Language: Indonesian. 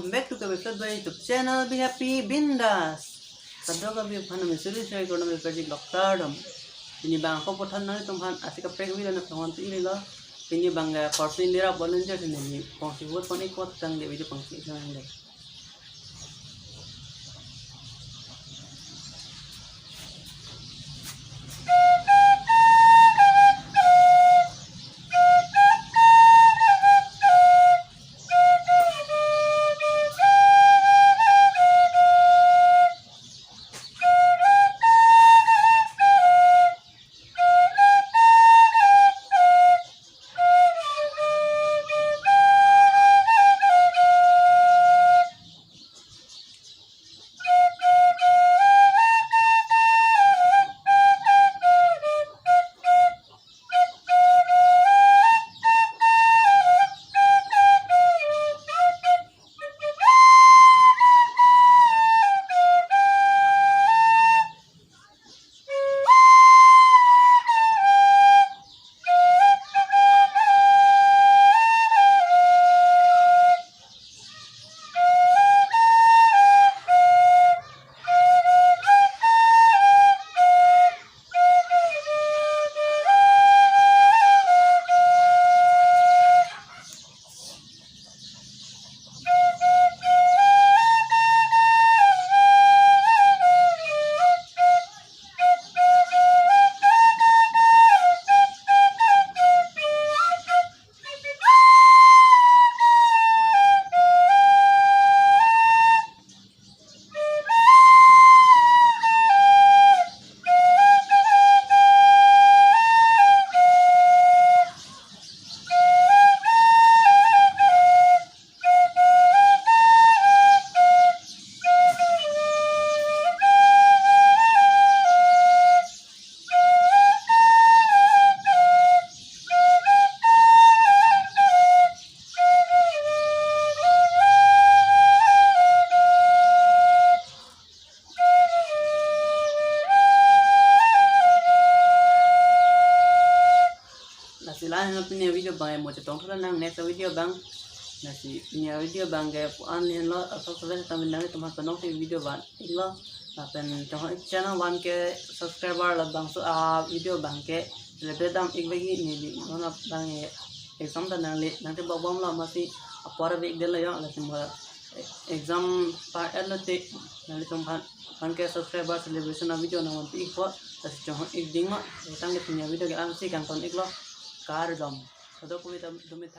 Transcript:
welcome back to Karbi Flute YouTube Channel. Be happy, bindass. Sabdo Karbi Flute Missouri Show Economic Project Doctor. Ini bang aku potong nanti tuhan asik keprek bila nak tuhan tu ini lah. Ini bang korpi indira volunteer ini pangsi buat pon ikut tang di video pangsi ini. Silahan punya video bang mau cetong tu nang next video bang nasi punya video bang gaya puan ni lo asal sudah kami nanti teman penong si video bang ilo napen channel one ke subscriber lah bang so video bang ke lebih dam bagi ni mana bang exam tu nanti bawa lah masih apa week dia lah ya lah exam part lo te nanti teman ke subscriber celebration video nang nanti ikut tapi jangan ding mak datang ke punya video ke amsi kan kon iklo Karbi, so do ko dumi